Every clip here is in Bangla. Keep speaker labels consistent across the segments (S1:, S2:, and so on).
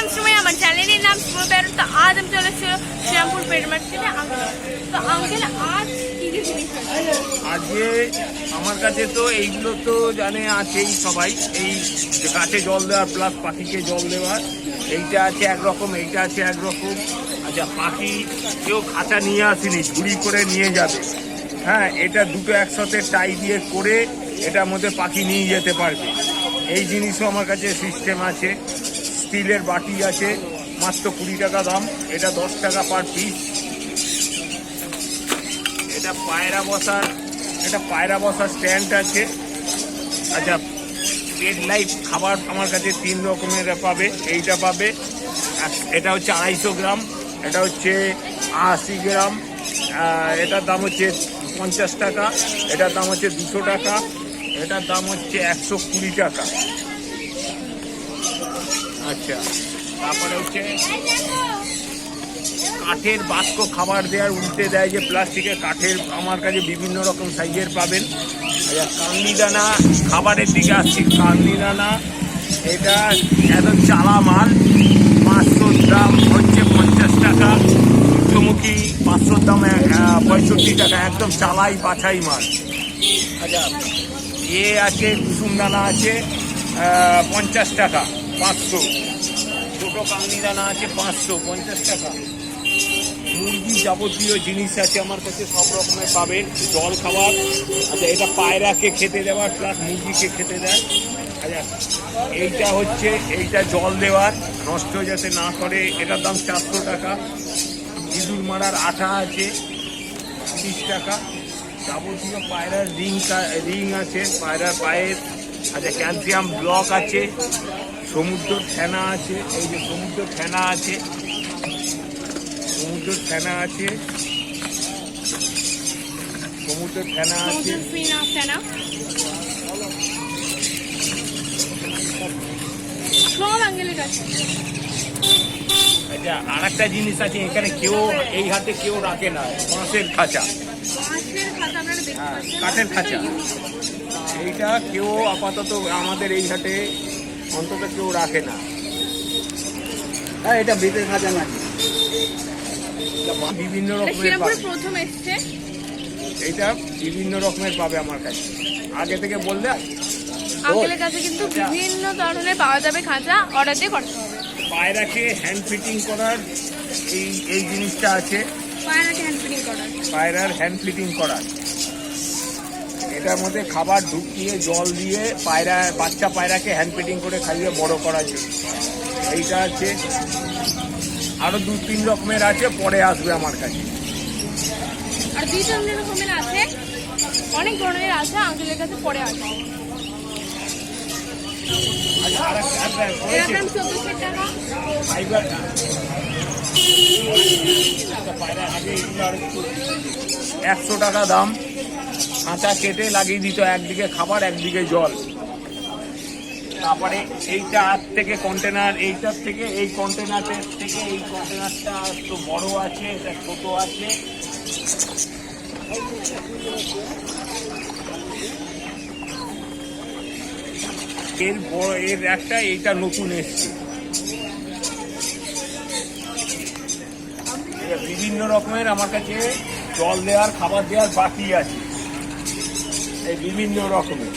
S1: ওয়েলকাম টু মাই আমার চ্যানেলের নাম সুমো প্যারন। তো আজ আমি চলে এসেছি শ্রীরামপুর পেট মার্কেটে। তো আঙ্কেল আজ কি কি জিনিস আছে?
S2: আজকে আমার কাছে তো এইগুলো তো জানে আছেই সবাই, এই গাছে জল দেওয়ার প্লাস পাখিকে জল দেওয়ার, এইটা আছে একরকম, এইটা আছে একরকম। আচ্ছা, পাখি কেউ খাঁচা নিয়ে আসেনি, ঝুড়ি করে নিয়ে যাবে। হ্যাঁ, এটা দুটো একসাথে টাই দিয়ে করে এটার মধ্যে পাখি নিয়ে যেতে পারবে, এই জিনিসও আমার কাছে সিস্টেম আছে। স্টিলের বাটি আছে, মাত্র 20 টাকা দাম, এটা 10 টাকা পার পিস। এটা পায়রা বসার স্ট্যান্ড আছে। আচ্ছা, পেট লাইফ খাবার আমার কাছে 3 রকমের পাবে, এইটা পাবে, এটা হচ্ছে 250 গ্রাম, এটা হচ্ছে 80 গ্রাম, এটার দাম হচ্ছে 50 টাকা, এটার দাম হচ্ছে 200 টাকা, এটার দাম হচ্ছে 120 টাকা। আচ্ছা, তারপরে হচ্ছে কাঠের বাস্ক খাবার দেওয়ার, উল্টে দেয় যে প্লাস্টিকের, কাঠের আমার কাছে বিভিন্ন রকম সাইজের পাবেন। আচ্ছা, কান্দি দানা খাবারের দিকে আসছি। কান্দি দানা এটা একদম চালা মাল, 500 দাম হচ্ছে 50 টাকা, সূর্যমুখী 500 দাম 65 টাকা, একদম চালাই বাছাই মাল। আচ্ছা, আছে কুসুম দানা আছে 50 টাকা 500, ছোটো কান্দি দানা আছে 550 টাকা। মুরগি যাবতীয় জিনিস আছে আমার কাছে, সব রকমের পাবেন, জল খাবার। আচ্ছা, এটা পায়রাকে খেতে দেওয়ার প্লাস মুরগিকে খেতে দেয়। আচ্ছা, এইটা জল দেওয়ার, নষ্ট যাতে না করে, এটার দাম 400 টাকা। ইঁদুর মারার আঠা আছে 30 টাকা। যাবতীয় পায়রার রিং আছে পায়রার পায়ের। আচ্ছা, ক্যালসিয়াম ব্লক আছে, সমুদ্র ফেনা আছে, এই যে সমুদ্র ফেনা আছে, সমুদ্র ফেনা আছে, সমুদ্র ফেনা আছে। আচ্ছা, আর একটা জিনিস আছে এখানে, কেউ এই হাতে কেউ রাখে না, বাঁশের খাঁচা, কাঠের খাঁচা, এইটা কেউ আপাতত আমাদের এই হাটে অন্তত কেউ রাখে না।
S3: হ্যাঁ, এটা বেতের খাঁচা নাকি?
S2: বিভিন্ন রকমের পাবে, এইটা বিভিন্ন রকমের পাবে আমার কাছে। আগে থেকে বললে
S1: আঙ্কেলের কাছে কিন্তু বিভিন্ন ধরনের পাওয়া যাবে খাঁচা, অর্ডার দিয়ে করতে হবে।
S2: পায়রাকে হ্যান্ড ফিটিং করার এই জিনিসটা আছে, পায়রার হ্যান্ড ফিটিং করার। এটার মধ্যে খাবার ঢুকিয়ে জল দিয়ে বাচ্চা পায়রাকে হ্যান্ড ফিটিং করে খাইয়ে বড় করা যায়। এইটা আছে, আরো 2-3 রকমের আছে, পরে আসবে আমার কাছে।
S1: আর 2-3 রকমের আছে, অনেক ধরনের আছে, আঙ্কেলের কাছে পরে আসবে।
S2: $100 টাকা দাম, খাঁচা কেটে লাগিয়ে দিত, একদিকে খাবার একদিকে জল। তারপরে এইটা থেকে কন্টেনার, এইটার থেকে এই কন্টেনারের থেকে এই কন্টেনারটা একটু বড় আছে, এটা ছোট আছে। এর একটা এইটা নতুন এসছে। বিভিন্ন রকমের আমার কাছে জল দেওয়ার, খাবার দেওয়ার বাটি আছে, এই বিভিন্ন রকমের।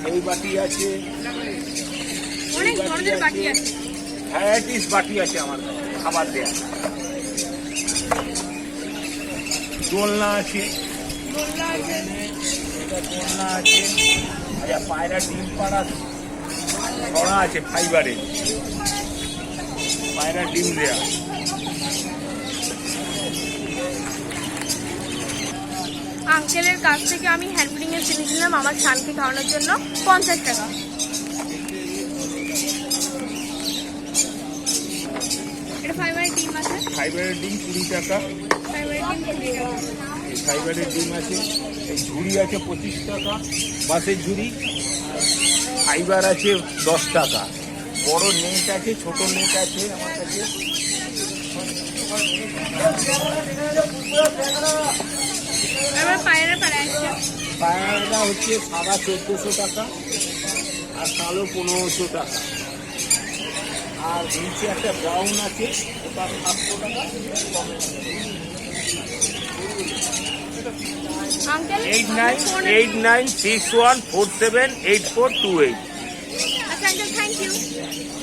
S2: এই বাটি আছে, ভ্যারাইটিস বাটি আছে আমার কাছে খাবার দেওয়ার। দোলনা আছে, দোলনা আছে। আচ্ছা, পায়রা ডিম পাড়া ছড়া আছে, ফাইবারের পায়রা ডিম দেয়া।
S1: আঙ্কেলের কাছ থেকে আমি হ্যান্ড ফিডিং এর জিনিস নিলাম আমার ছানকে খাওয়ানোর জন্য 50 টাকা। এটা ফাইবারের ডিম আছে,
S2: ফাইবারের ডিম 20 টাকা। ফাইবারের ডিম আছে। এই ঝুড়ি আছে 25 টাকা, বাঁশের ঝুড়ি। ফাইবার আছে 10 টাকা। বড় নেট আছে, ছোট নেট আছে আমার কাছে। পায়রাটা হচ্ছে সাদা 1400 টাকা আর কালো 1500 টাকা। আর নিচে একটা ব্রাউন আছে, ওটা 700 টাকা।
S1: আঙ্কেল
S2: 8961478428।
S1: আচ্ছা আঙ্কেল, থ্যাংক ইউ।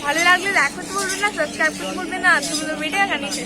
S1: ভালো লাগলে লাইক করতে বলবেন না, সাবস্ক্রাইব করতে বলবেন না। তুমি তো ভিডিও জানিস।